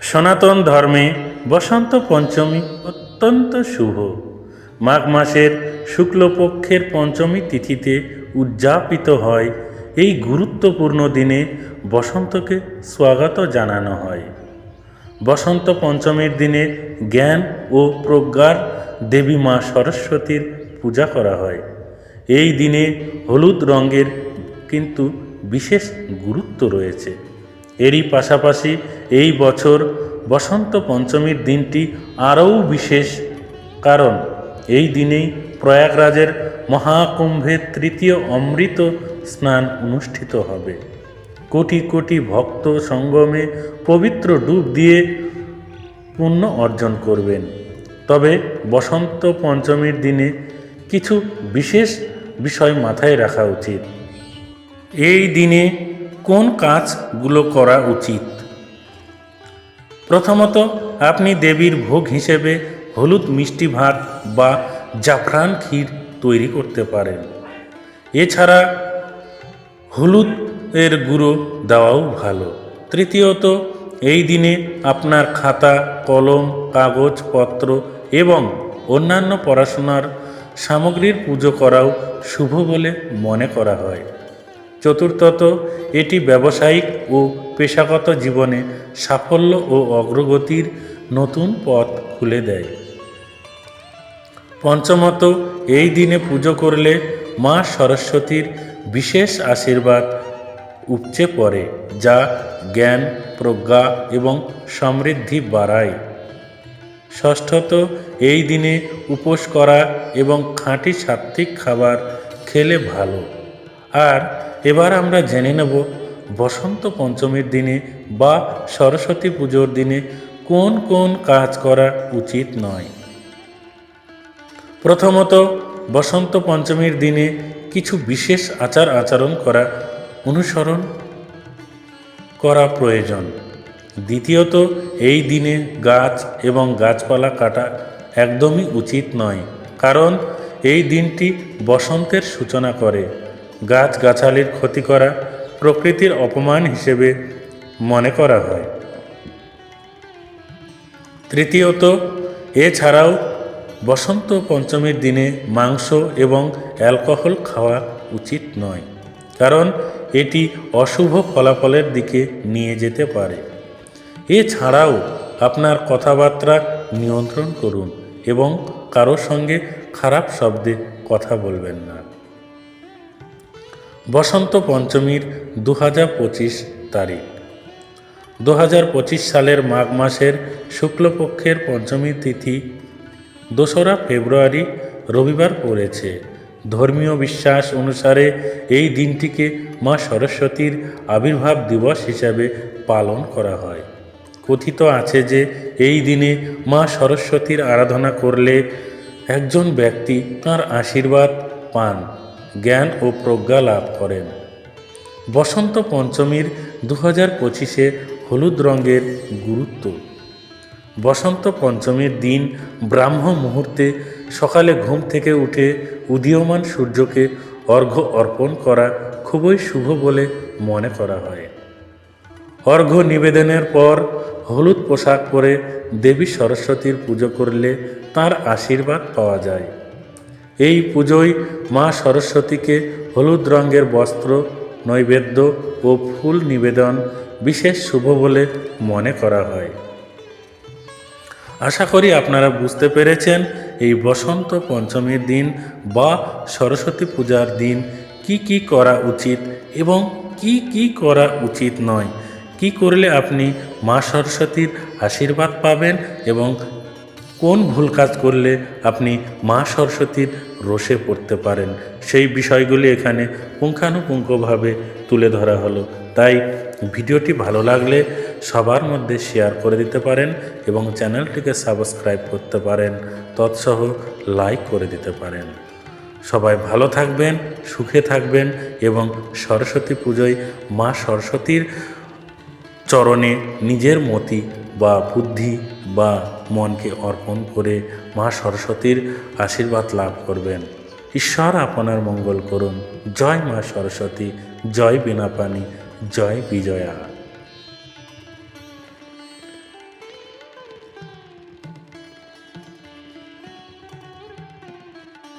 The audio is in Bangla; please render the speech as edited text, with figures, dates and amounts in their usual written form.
সনাতন ধর্মে বসন্ত পঞ্চমী অত্যন্ত শুভ। মাঘ মাসের শুক্লপক্ষের পঞ্চমী তিথিতে উদযাপিত হয় এই গুরুত্বপূর্ণ দিনে বসন্তকে স্বাগত জানানো হয়। বসন্ত পঞ্চমীর দিনে জ্ঞান ও প্রজ্ঞার দেবী মা সরস্বতীর পূজা করা হয়। এই দিনে হলুদ রঙের কিন্তু বিশেষ গুরুত্ব রয়েছে। এরই পাশাপাশি এই বছর বসন্ত পঞ্চমীর দিনটি আরও বিশেষ, কারণ এই দিনেই প্রয়াগরাজের মহাকুম্ভের তৃতীয় অমৃত স্নান অনুষ্ঠিত হবে। কোটি কোটি ভক্ত সঙ্গমে পবিত্র ডুব দিয়ে পুণ্য অর্জন করবেন। তবে বসন্ত পঞ্চমীর দিনে কিছু বিশেষ বিষয় মাথায় রাখা উচিত। এই দিনে কোন কাজগুলো করা উচিত? প্রথমত, আপনি দেবীর ভোগ হিসেবে হলুদ মিষ্টি ভাত বা জাফরান ক্ষীর তৈরি করতে পারেন। এছাড়া হলুদ এর গুঁড়ো দেওয়াও ভালো। তৃতীয়ত, এই দিনে আপনার খাতা, কলম, কাগজপত্র এবং অন্যান্য পড়াশোনার সামগ্রীর পুজো করাও শুভ বলে মনে করা হয়। চতুর্থত, এটি ব্যবসায়িক ও পেশাগত জীবনে সাফল্য ও অগ্রগতির নতুন পথ খুলে দেয়। পঞ্চমত, এই দিনে পুজো করলে মা সরস্বতীর বিশেষ আশীর্বাদ উপচে পড়ে, যা জ্ঞান, প্রজ্ঞা এবং সমৃদ্ধি বাড়ায়। ষষ্ঠত, এই দিনে উপোস করা এবং খাঁটি সাত্ত্বিক খাবার খেলে ভালো। আর এবার আমরা জেনে নেব বসন্ত পঞ্চমীর দিনে বা সরস্বতী পুজোর দিনে কোন কোন কাজ করা উচিত নয়। প্রথমত, বসন্ত পঞ্চমীর দিনে কিছু বিশেষ আচার আচরণ অনুসরণ করা প্রয়োজন। দ্বিতীয়ত, এই দিনে গাছ এবং গাছপালা কাটা একদমই উচিত নয়, কারণ এই দিনটি বসন্তের সূচনা করে। গাছগাছালির ক্ষতি করা প্রকৃতির অপমান হিসেবে মনে করা হয়। তৃতীয়ত, এছাড়াও বসন্ত পঞ্চমীর দিনে মাংস এবং অ্যালকোহল খাওয়া উচিত নয়, কারণ এটি অশুভ ফলাফলের দিকে নিয়ে যেতে পারে। এছাড়াও আপনার কথাবার্তা নিয়ন্ত্রণ করুন এবং কারো সঙ্গে খারাপ শব্দে কথা বলবেন না। বসন্ত পঞ্চমীর 2025 তারিখ 2025 সালের মাঘ মাসের শুক্লপক্ষের পঞ্চমী তিথি 2রা ফেব্রুয়ারি রবিবার পড়েছে। ধর্মীয় বিশ্বাস অনুসারে এই দিনটিকে মা সরস্বতীর আবির্ভাব দিবস হিসাবে পালন করা হয়। কথিত আছে যে এই দিনে মা সরস্বতীর আরাধনা করলে একজন ব্যক্তি তাঁর আশীর্বাদ পান, জ্ঞান ও প্রজ্ঞা লাভ করেন। বসন্ত পঞ্চমীর 2025-এ হলুদ রঙের গুরুত্ব। বসন্ত পঞ্চমীর দিন ব্রাহ্ম মুহূর্তে সকালে ঘুম থেকে উঠে উদীয়মান সূর্যকে অর্ঘ্য অর্পণ করা খুবই শুভ বলে মনে করা হয়। অর্ঘ্য নিবেদনের পর হলুদ পোশাক পরে দেবী সরস্বতীর পুজো করলে তাঁর আশীর্বাদ পাওয়া যায়। এই পুজোয় মা সরস্বতীকে হলুদ রঙের বস্ত্র, নৈবেদ্য ও ফুল নিবেদন বিশেষ শুভ বলে মনে করা হয়। আশা করি আপনারা বুঝতে পেরেছেন এই বসন্ত পঞ্চমীর দিন বা সরস্বতী পূজার দিন কি কি করা উচিত এবং কি কি করা উচিত নয়, কি করলে আপনি মা সরস্বতীর আশীর্বাদ পাবেন এবং কোন ভুল কাজ করলে আপনি মা সরস্বতীর রোষে পড়তে পারেন, সেই বিষয়গুলি এখানে পুঙ্খানুপুঙ্খভাবে তুলে ধরা হলো। তাই ভিডিওটি ভালো লাগলে সবার মধ্যে শেয়ার করে দিতে পারেন এবং চ্যানেলটিকে সাবস্ক্রাইব করতে পারেন, তৎসহ লাইক করে দিতে পারেন। সবাই ভালো থাকবেন, সুখে থাকবেন এবং সরস্বতী পুজোয় মা সরস্বতীর চরণে নিজের মতি বা বুদ্ধি বা মনকে অর্পণ করে মা সরস্বতীর আশীর্বাদ লাভ করবেন। ঈশ্বর আপনার মঙ্গল করুন। জয় মা সরস্বতী, জয় বীণাপাণি, জয় বিজয়া।